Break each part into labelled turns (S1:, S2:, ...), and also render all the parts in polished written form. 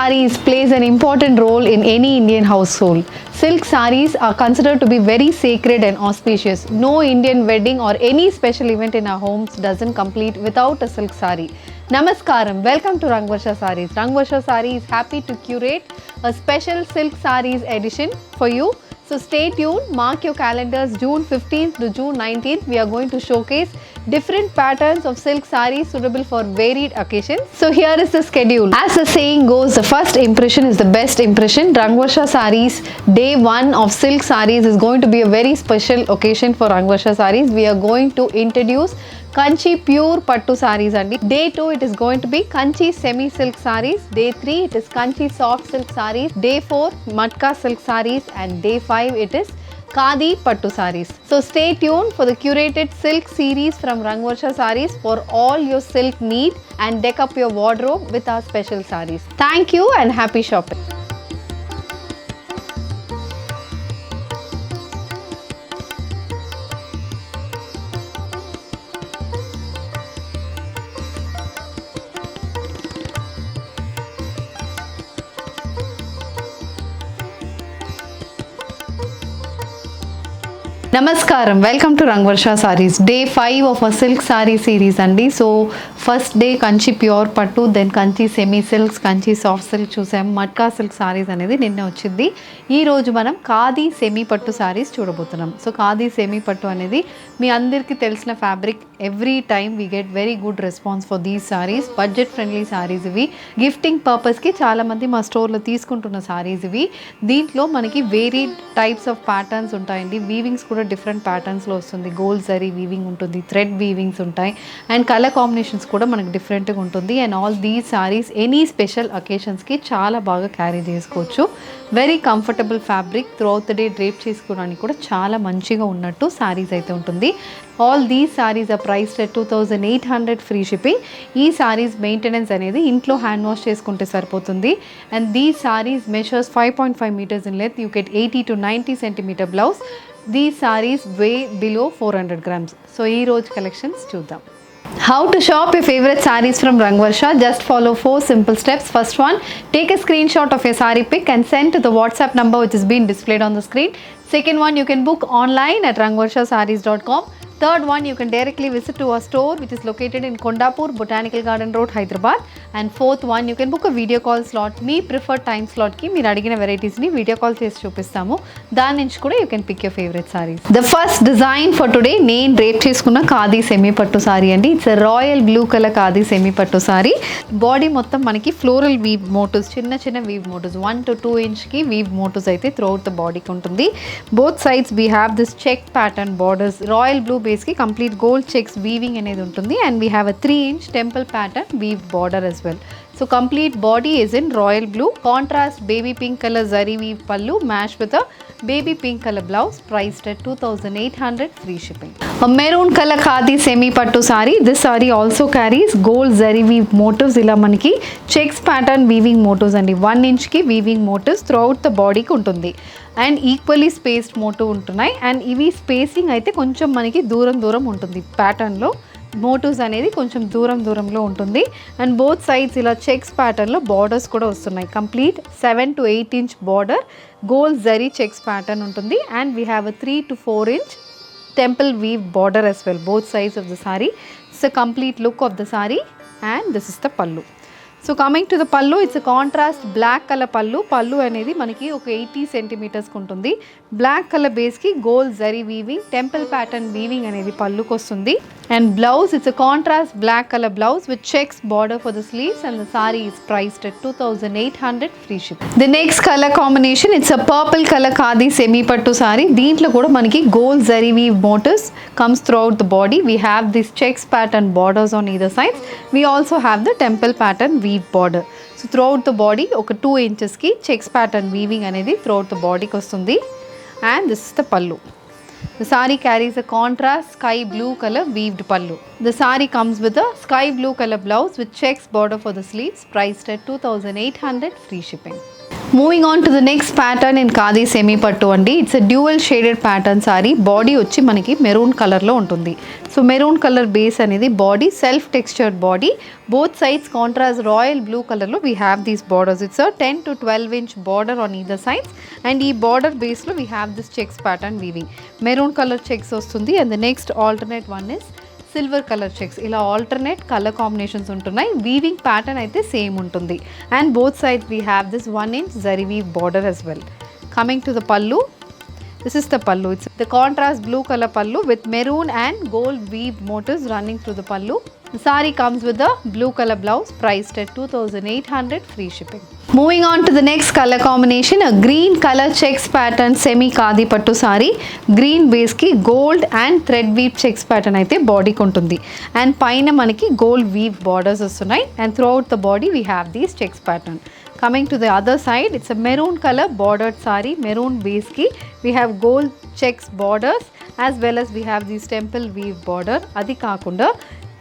S1: sarees plays an important role in any Indian household. Silk sarees are considered to be very sacred and auspicious. No Indian wedding or any special event in our homes doesn't complete without a silk saree. Namaskaram, welcome to Rangvarsha Sarees. Rangvarsha Saree is happy to curate a special silk sarees edition for you. So stay tuned, mark your calendars. June 15th to June 19th, we are going to showcase different patterns of silk sarees suitable for varied occasions. So here is the schedule. As the saying goes, the first impression is the best impression. Rangvarsha Sarees day 1 of silk sarees is going to be a very special occasion for Rangvarsha Sarees. We are going to introduce Kanchi pure pattu sarees andi. Day 2 it is going to be Kanchi semi silk sarees. Day 3 it is Kanchi soft silk sarees. Day 4 Matka silk sarees, and day 5 it is Khadi pattu sarees. So stay tuned for the curated silk series from Rangvarsha Sarees for all your silk need, and deck up your wardrobe with our special sarees. Thank you and happy shopping. Namaskaram, welcome to Rangvarsha Sarees. Day 5 of a silk saree series andi. So first day Kanchi pure pattu, then Kanchi semi silks, Kanchi soft silk చూసాం. Matka silk saris అనేది నిన్న వచ్చింది. ఈ రోజు మనం khadi semi పట్టు సారీస్ చూడబోతున్నాం. So khadi semi పట్టు అనేది మీ అందరికీ తెలిసిన fabric. Every time we get very good response for these saris. Budget friendly saris ఇవి. గిఫ్టింగ్ పర్పస్కి చాలామంది మా స్టోర్లో తీసుకుంటున్న సారీస్ ఇవి. దీంట్లో మనకి వేరీ టైప్స్ ఆఫ్ ప్యాటర్న్స్ ఉంటాయండి. వీవింగ్స్ కూడా డిఫరెంట్ ప్యాటర్న్స్లో వస్తుంది. గోల్డ్ జరీ వీవింగ్ ఉంటుంది, థ్రెడ్ వీవింగ్స్ ఉంటాయి, అండ్ కలర్ కాంబినేషన్స్ కూడా మనకు డిఫరెంట్గా ఉంటుంది. And all these saris any special అకేషన్స్కి చాలా బాగా క్యారీ చేసుకోవచ్చు. Very comfortable fabric. Throughout the day drape చేసుకోవడానికి కూడా చాలా మంచిగా ఉన్నట్టు సారీస్ అయితే ఉంటుంది. All these saris are priced at 2800 free shipping. ఈ సారీస్ మెయింటెనెన్స్ అనేది ఇంట్లో హ్యాండ్ వాష్ చేసుకుంటే సరిపోతుంది. And these saris measures 5.5 meters in length. You get 80 to 90 centimeter blouse. These sarees weigh below 400 grams. So ee roj collections chuddam. How to shop your favorite sarees from Rangvarsha? Just follow 4 simple steps. First one, take a screenshot of your saree pic and send to the WhatsApp number which is being displayed on the screen. Second one, you can book online at rangvarshasarees.com. Third one, you can directly visit to our store which is located in Kondapur, Botanical Garden Road, Hyderabad. And fourth one, you can book a video call slot. Me preferred time slot ki meer adigina varieties ni video call chesi chupistamu. Dani nunchi kuda you can pick your favorite sarees. The first design for today, nenu drape cheskunna khadi semi pattu saree andi. It's a royal blue color khadi semi pattu saree. Body mottham manaki floral weave motifs, chinna chinna weave motifs, 1 to 2 inch ki weave motifs aithe throughout the body ki untundi. Both sides we have this check pattern borders. Royal blue base ki complete gold checks weaving అనేది ఉంటుంది. And we have a 3-inch temple pattern weave border as well. So complete body is in royal blue. Contrast baby pink color zari weave pallu matched with a baby pink color blouse, priced at 2800 free shipping. A maroon color khadi semi pattu saree. This saree also carries gold zari weave motifs. Ila manaki checks pattern weaving motifs andi. 1 inch ki weaving motifs throughout the body ki ఉంటుంది. And equally spaced motive ఉంటున్నాయి. And ఇవి spacing అయితే కొంచెం మనకి దూరం దూరం ఉంటుంది. ప్యాటర్న్లో మోటివ్స్ అనేది కొంచెం దూరంలో ఉంటుంది. అండ్ బోత్ సైడ్స్ ఇలా చెక్స్ ప్యాటర్న్లో బార్డర్స్ కూడా వస్తున్నాయి. Complete 7 to 8 inch border gold zari checks pattern ఉంటుంది. And we have a 3 to 4 inch temple weave border as well, both sides of the saree. It's a complete look of the saree, and this is the pallu. So coming to the pallu, it's a contrast black color pallu. Pallu అనేది మనకి ఒక 80 centimeters ఉంటుంది. Black colour బేస్కి gold zari weaving, temple pattern weaving అనేది పళ్ళుకి వస్తుంది. And blouse, it's a contrast black color blouse with checks border for the sleeves, and the saree is priced at 2800 free shipping. The next color combination, it's a purple color khadi semi pattu saree. దీంట్లో కూడా మనకి gold zari weave motifs comes throughout the body. We have this checks pattern borders on either sides. We also have the temple pattern weave border. So throughout the body ఒక 2 inches కి checks pattern weaving అనేది throughout the body కి వస్తుంది. And this is the pallu. The saree carries a contrast sky blue color weaved pallu. The saree comes with a sky blue color blouse with checks border for the sleeves, priced at 2800 free shipping. Moving on to the next pattern in khadi semi pattu అండి. It's a dual shaded pattern sari. Body వచ్చి మనకి maroon కలర్లో ఉంటుంది. So maroon colour base అనేది body, self textured body. Both sides contrast royal blue కలర్లో we have these borders. It's a 10 to 12 inch border on either sides. And ఈ border బేస్లో we have this checks pattern weaving. Maroon colour checks వస్తుంది. And the next alternate one is silver colour checks. ఇలా alternate colour combinations ఉంటున్నాయి. Weaving pattern అయితే same ఉంటుంది. And both sides we have this 1 inch zari weave border as well. Coming to the pallu, this is the pallu. It's the contrast blue color pallu with maroon and gold weave motifs running through the pallu. The saree comes with a blue color blouse priced at 2,800, free shipping. Moving on to the next color combination, a green color checks pattern semi khadi pattu saree. Green base ki gold and thread weave checks pattern aithe body kontundi. And paina manaki gold weave borders vastunnayi. And throughout the body we have these checks pattern. Coming to the other side, it's a maroon color bordered saree. Maroon base ki we have gold checks borders as well as we have this temple weave border. Adi kaakunda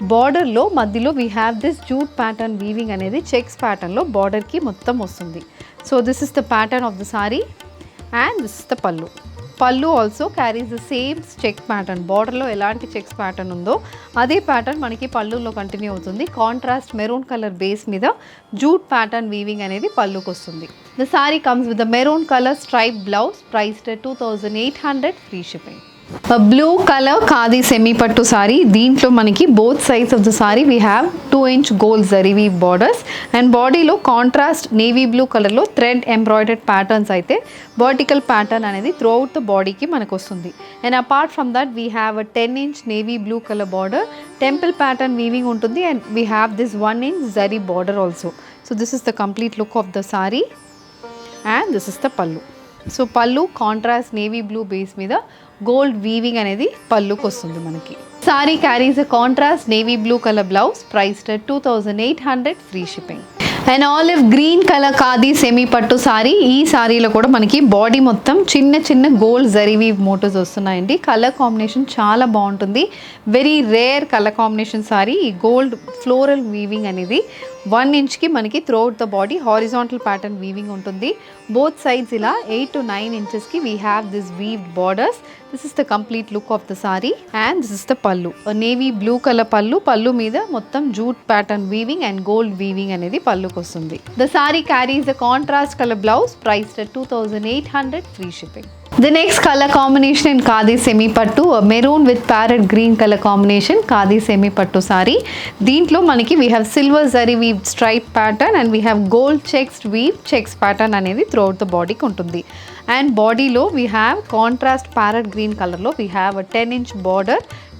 S1: బార్డర్లో మధ్యలో we have this jute pattern weaving అనేది checks ప్యాటర్న్లో బార్డర్కి మొత్తం వస్తుంది. So this is the pattern of the sorry and this is the pallu. Pallu also carries the same check pattern. బార్డర్లో ఎలాంటి checks pattern ఉందో అదే ప్యాటర్న్ మనకి పల్లులో కంటిన్యూ అవుతుంది. కాంట్రాస్ట్ మెరూన్ కలర్ బేస్ మీద జూట్ ప్యాటర్న్ వీవింగ్ అనేది పల్లుకి వస్తుంది. The sari comes with the maroon colour stripe blouse priced 2,800, free shipping. Blue colour khadi semi pattu sari. దీంట్లో మనకి both sides of the sari we have 2 inch gold zari weave borders. And బాడీలో contrast navy blue కలర్లో thread embroidered patterns అయితే vertical pattern అనేది throughout the బాడీకి మనకు వస్తుంది. And apart from that we have a 10 inch navy blue colour border. Temple pattern weaving ఉంటుంది. And we have this 1 inch zari border also. So this is the complete look of the sorry and this is the pallu. So pallu contrast navy blue base మీద gold weaving అనేది పల్లుకి వస్తుంది మనకి. Sari carries a contrast navy blue colour blouse priced 2,800, free shipping. And olive green colour khadi semi pattu sorry. ఈ సారీలో కూడా మనకి body మొత్తం చిన్న చిన్న గోల్డ్ జరీ వీవ్ మోటివ్స్ వస్తున్నాయండి. కలర్ కాంబినేషన్ చాలా బాగుంటుంది. Very rare colour combination sari. ఈ గోల్డ్ ఫ్లోరల్ వీవింగ్ అనేది 1 inchకి మనకి throughout the body horizontal pattern weaving ఉంటుంది. బోత్ సైడ్స్ ఇలా 8 to 9 inchesకి we have this weaved borders. This is the complete look of the sorry and this is the pallu. Navy blue colour pallu. Pallu మీద మొత్తం jute pattern weaving and gold weaving అనేది పల్లుకి వస్తుంది. The sorry carries the contrast colour blouse priced 2,800, free shipping. The next color combination in khadi semi pattu, maroon with parrot green color combination, khadi semi pattu saree. Deentlo maniki we have silver zari weave stripe pattern and we have gold checks weave checks pattern anedi throughout the body kuntundi. And body lo we have contrast parrot green color lo we have a 10 inch border.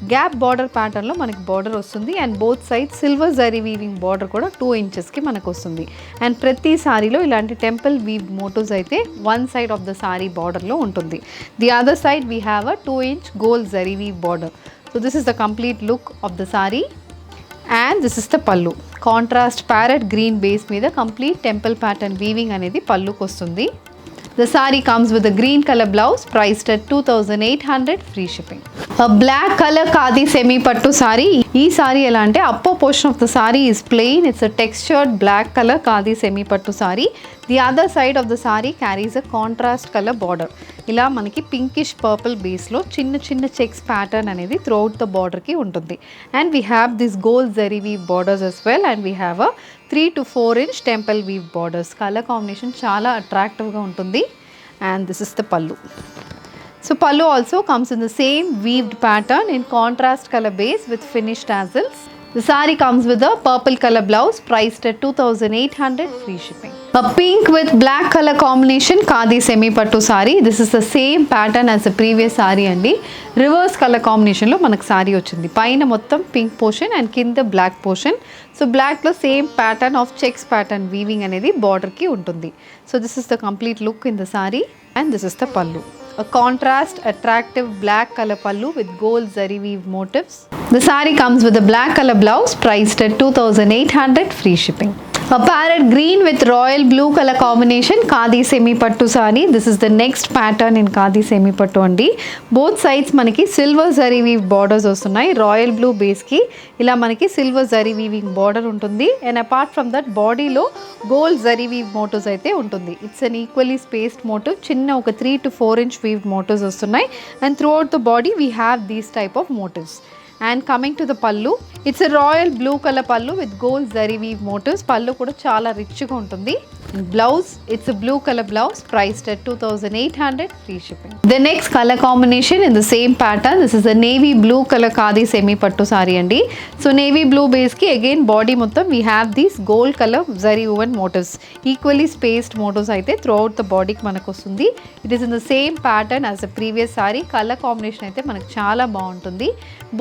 S1: Gap border ప్యాటర్న్లో మనకి border వస్తుంది. And both side silver zari weaving border కూడా 2 inchesకి మనకు వస్తుంది. And ప్రతి సారీలో ఇలాంటి temple weave motifs అయితే 1 side ఆఫ్ ద సారీ బార్డర్లో ఉంటుంది. The other side we have a 2 inch gold zari weave border. So this is the complete look of the sorry and this is the pallu. Contrast parrot green base మీద complete temple pattern weaving అనేది పల్లుకి వస్తుంది. The saree comes with a green color blouse priced at 2,800, free shipping. A black color khadi semi pattu saree. Ee saree ela ante upper portion of the saree is plain. It's a textured black color khadi semi pattu saree. The other side of the saree carries a contrast color border. ఇలా మనకి pinkish purple బేస్లో చిన్న చిన్న checks pattern అనేది throughout the బార్డర్కి ఉంటుంది. And we have this gold zari weave borders as well. And we have a 3 to 4 inch temple weave borders. Colour combination చాలా అట్రాక్టివ్గా ఉంటుంది. And this is the pallu. So pallu also comes in the same weaved pattern in contrast colour base with finished tassels. The saree comes with a purple color blouse priced at 2,800, free shipping. A pink with black color combination khadi semi pattu saree. This is the same pattern as the previous saree andi. Reverse color combination lo manaku saree ochindi. Paina mottam pink portion and kinda black portion. So black lo same pattern of checks pattern weaving anedi border ki untundi. So this is the complete look in the saree and this is the pallu. A contrast attractive black color pallu with gold zari weave motifs. The saree comes with a black color blouse priced at 2,800, free shipping. A parrot green with royal blue color combination khadi semi pattu saree. This is the next pattern in khadi semi pattu andi. Both sides manaki silver zari weave borders వస్తున్నాయి. Royal blue base ki ఇలా మనకి silver zari weaving border ఉంటుంది. And apart from that body లో gold zari weave motifs అయితే ఉంటుంది. It's an equally spaced motif. చిన్న ఒక 3 to 4 inch weaved motifs వస్తున్నాయి. And throughout the body we have these type of motifs. And coming to the pallu, it's a royal blue color pallu with gold zari weave motifs. Pallu kuda chala rich ga untundi. Blouse, it's a blue color blouse priced at 2,800 free shipping. The next color combination in the same pattern, this is a navy blue color khadi semi pattu saree andi. So navy blue base ki again body mottham we have these gold color zari woven motifs, equally spaced motifs aithe throughout the body ki manaku ostundi. It is in the same pattern as the previous saree. Color combination aithe manaku chala baaguntundi.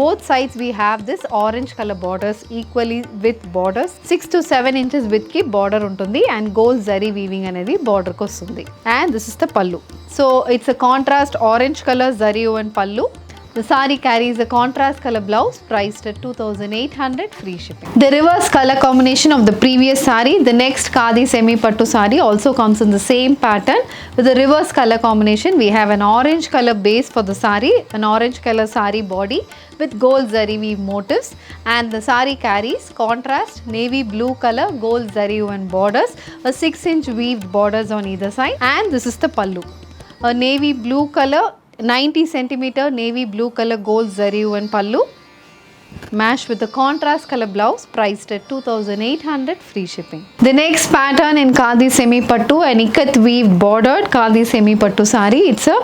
S1: Both sides we have this orange color borders, equally with borders 6 to 7 inches width ki border untundi and gold zari weaving anedi border ku ostundi. And this is the pallu. So it's a contrast orange color zari woven pallu. The saree carries a contrast color blouse priced at 2,800 free shipping. The reverse color combination of the previous saree, the next khadi semi pattu saree also comes in the same pattern with the reverse color combination. We have an orange color base for the saree, an orange color saree body with gold zari weave motifs, and the saree carries contrast navy blue color gold zari woven borders, a 6-inch weaved borders on either side. And this is the pallu, a navy blue color 90 centimeter navy blue color gold zari woven pallu matched with the contrast color blouse priced at 2,800 free shipping. The next pattern in khadi semi pattu, an ikat weave bordered khadi semi pattu saree. It's a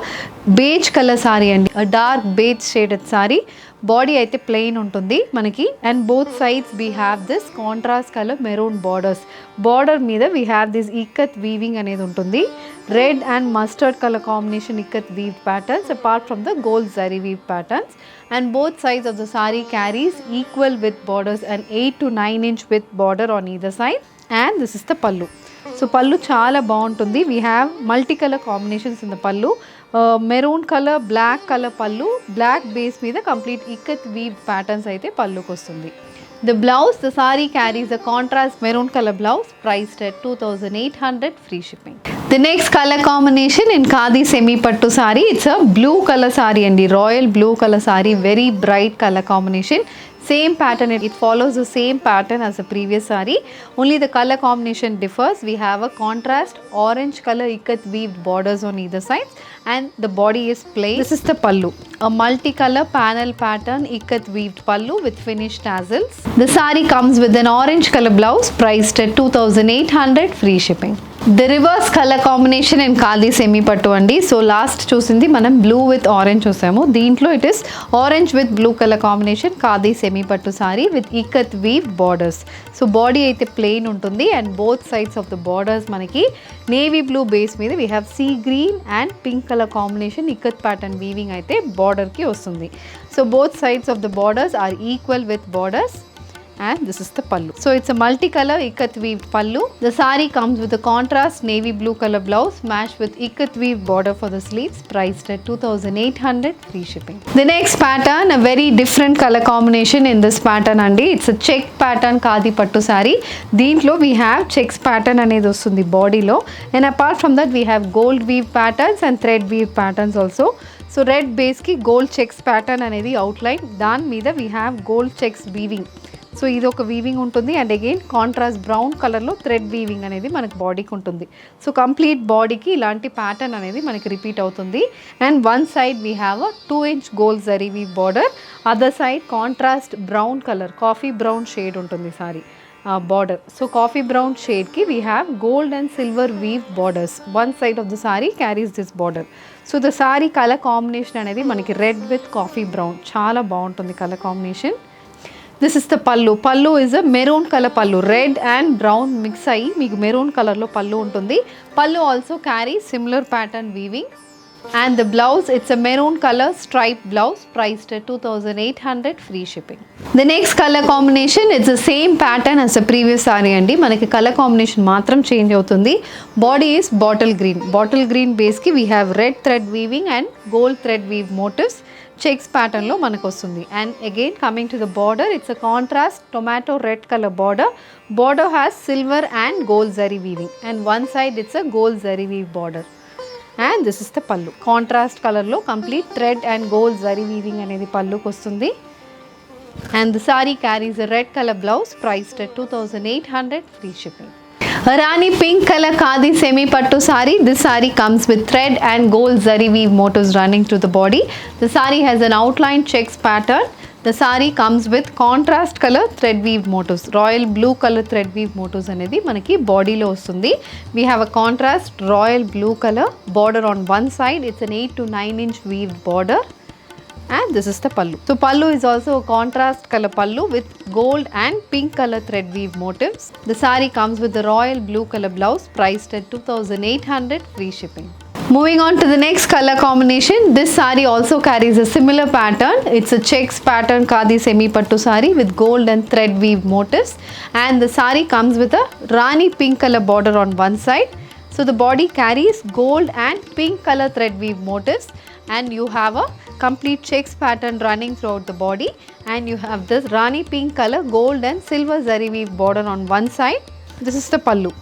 S1: beige color saree and a dark beige shaded saree. Body అయితే plain ఉంటుంది మనకి, and both sides we have this contrast color maroon borders. Border మీద we have this ikat weaving అనేది ఉంటుంది. Red and mustard color combination ikat weave patterns apart from the gold zari weave patterns. And both sides of the saree carries equal width borders and 8 to 9 inch width border on either side. And this is the pallu. So pallu చాలా బాగుంటుంది. We have multicolor combinations in the pallu. Maroon color, black color pallu, black base మీద complete ikat weave patterns అయితే పల్లుకి వస్తుంది. The blouse, the saree carries a contrast maroon color blouse priced at 2,800 free shipping. The next color combination in khadi semi pattu saree, it's a blue color saree and the royal blue color saree, very bright color combination. Same pattern, it follows the same pattern as the previous saree, only the color combination differs. We have a contrast orange color ikat weaved borders on either side and the body is plain. This is the pallu, a multicolor panel pattern ikat weaved pallu with finished tassels. The saree comes with an orange color blouse priced at 2,800 free shipping. The reverse color combination in khadi semi pattu andi. So last చూసింది మనం blue with orange చూసాము, దీంట్లో it is orange with blue color combination khadi semi pattu saree with ikat weave borders. So body అయితే plain ఉంటుంది and both sides of the borders మనకి navy blue base మీద we have sea green and pink color combination ikat pattern weaving అయితే border కి వస్తుంది. So both sides of the borders are equal with borders. And this is the pallu. So it's a multicolor ikat weave pallu. The saree comes with a contrast navy blue color blouse matched with ikat weave border for the sleeves priced at 2,800 free shipping. The next pattern, a very different color combination in this pattern andi. It's a check pattern khadi pattu saree. Deentlo we have checks pattern anedi ostundi body lo, and apart from that we have gold weave patterns and thread weave patterns also. So red base ki gold checks pattern anedi outline, dan meeda we have gold checks weaving. So ఇది ఒక weaving ఉంటుంది and again contrast brown కలర్లో thread weaving అనేది మనకి బాడీకి ఉంటుంది. So complete బాడీకి ఇలాంటి ప్యాటర్న్ అనేది మనకి రిపీట్ అవుతుంది. And one side we have a 2-inch gold zari weave border, other side contrast brown colour coffee brown shade ఉంటుంది sari border. So coffee brown shade ki we have gold and silver weave borders. One side of the saree carries this border. So the saree color combination anedi manaki red with coffee brown chaala baaguntundi color combination. This is the pallu. Pallu is a maroon color pallu. Red and brown mix ayi meeku maroon color lo pallu untundi. Pallu also carries similar pattern weaving. And the blouse, it's a maroon color striped blouse priced at 2,800 free shipping. The next color combination, it's the same pattern as the previous saree andi. Manaki color combination matram change avutundi. Body is bottle green. Bottle green base ki we have red thread weaving and gold thread weave motifs. Checks ప్యాటర్న్లో మనకు వస్తుంది. And again coming to the border, it's a contrast tomato red colour border. Border has silver and gold zari weaving, and one side it's a gold zari weave border. And this is the pallu. Contrast color lo complete thread and gold zari weaving anedi pallu kostundi. And the saree carries a red color blouse priced at 2800, free shipping. Rani pink color khadi semi pattu saree. This saree comes with thread and gold zari weave motifs running through the body. The saree has an outline checks pattern. The saree comes with contrast color thread weave motifs. Royal blue color thread weave motifs anedi manaki body lo vastundi. We have a contrast royal blue color border on one side. It's an 8 to 9 inch weaved border. And this is the pallu. So pallu is also a contrast color pallu with gold and pink color thread weave motifs. The saree comes with the royal blue color blouse priced at 2800, free shipping. Moving on to the next color combination, this saree also carries a similar pattern. It's a checks pattern khadi semi pattu saree with gold and thread weave motifs, and the saree comes with a rani pink color border on one side. So the body carries gold and pink color thread weave motifs, and you have a complete checks pattern running throughout the body, and you have this rani pink color gold and silver zari weave border on one side. This is the pallu.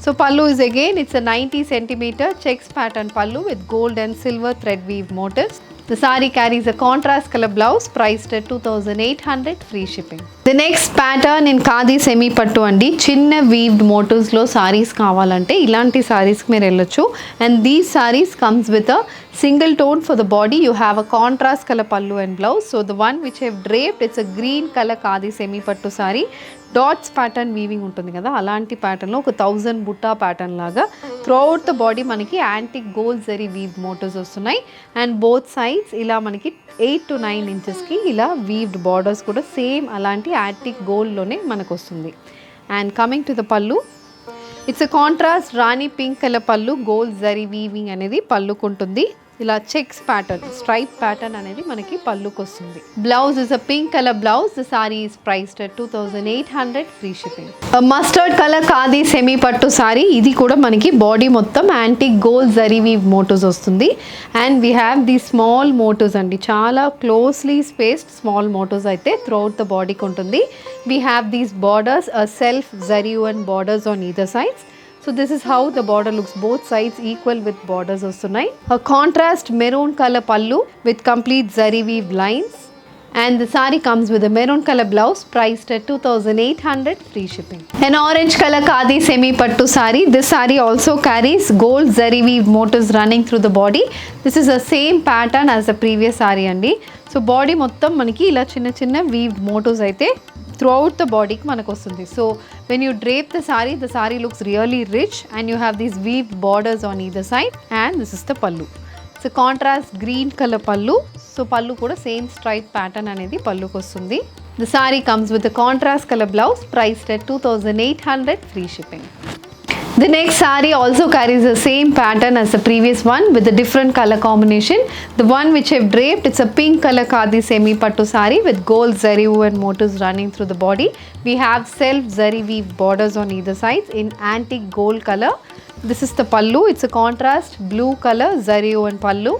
S1: So pallu is again, it's a 90 centimeter checks pattern pallu with gold and silver thread weave motifs. The saree carries a contrast color blouse priced at 2800, free shipping. The next pattern in khadi semi pattu andi, chinna weaved motifs lo sarees kavalante ilanti sarees ki meer ellochu. And these sarees comes with a single tone for the body. You have a contrast color pallu and blouse. So the one which I have draped, it's a green color khadi semi pattu saree. Dots pattern weaving ఉంటుంది కదా, అలాంటి ప్యాటర్న్లో ఒక 1000 బుట్టా pattern లాగా throughout the body మనకి antique gold zari weave motifs వస్తున్నాయి. And both sides ఇలా మనకి 8 to 9 ఇంచెస్కి ఇలా వీవ్డ్ బార్డర్స్ కూడా సేమ్ అలాంటి యాంటిక్ గోల్డ్లోనే మనకు వస్తుంది. And coming to the pallu, it's a contrast rani pink colour pallu, gold zari weaving అనేది పల్లుకుంటుంది. ఇలా చెక్స్ ప్యాటర్న్ స్ట్రైప్ ప్యాటర్న్ అనేది మనకి పల్లుకు వస్తుంది. Blouse is a pink colour blouse. The sari is priced at 2800, free shipping. Mustard colour khadi semi pattu sari. ఇది కూడా మనకి బాడీ మొత్తం antique gold zari weave motifs వస్తుంది. And we have the small motifs అండి, చాలా క్లోజ్లీ స్పేస్డ్ స్మాల్ మోటివ్స్ అయితే త్రూఅవుట్ ద బాడీకి ఉంటుంది. We have these borders, self zari and borders on either sides. So this is how the border looks, both sides equal with borders వస్తున్నాయి. A contrast maroon color pallu with complete zari weave lines, and the saree comes with a maroon color blouse priced at 2800, free shipping. An orange color khadi semi pattu saree. This saree also carries gold zari weave motifs running through the body. This is the same pattern as the previous saree andi. So body మొత్తం మనకి ఇలా చిన్న చిన్న weaved motifs అయితే throughout the body ki manaku vastundi. So when you drape the saree looks really rich, and you have these weaved borders on either side. And this is the pallu. It's a contrast green color pallu. So pallu kuda same stripe pattern anedi pallu ku vastundi. The saree comes with a contrast color blouse priced at 2800, free shipping. The next saree also carries the same pattern as the previous one with a different color combination. The one which I've draped, it's a pink color khadi semi pattu saree with gold zari woven motifs running through the body. We have self zari weave borders on either sides in antique gold color. This is the pallu. It's a contrast blue color zari woven pallu.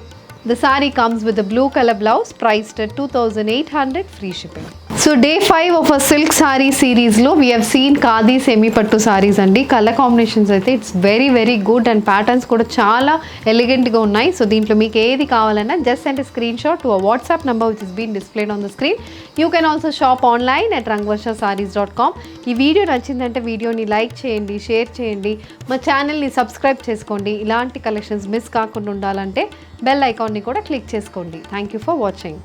S1: The saree comes with a blue color blouse priced at 2800, free shipping. So day 5 of a silk saree series lo we have seen khadi semi pattu sarees andi. Color combinations అయితే it's very good, and patterns కూడా చాలా elegant గా ఉన్నాయి. So దీంట్లో మీకు ఏది కావాలన్నా just send a screenshot to a WhatsApp number which is being displayed on the screen. You can also shop online at rangvarshasarees.com. ఈ వీడియో నచ్చిందంటే వీడియోని లైక్ చేయండి, షేర్ చేయండి, మా ఛానల్ని సబ్స్క్రైబ్ చేసుకోండి. ఇలాంటి కలెక్షన్స్ మిస్ కాకుండా ఉండాలంటే బెల్ ఐకాన్ని కూడా క్లిక్ చేసుకోండి. Thank you for watching.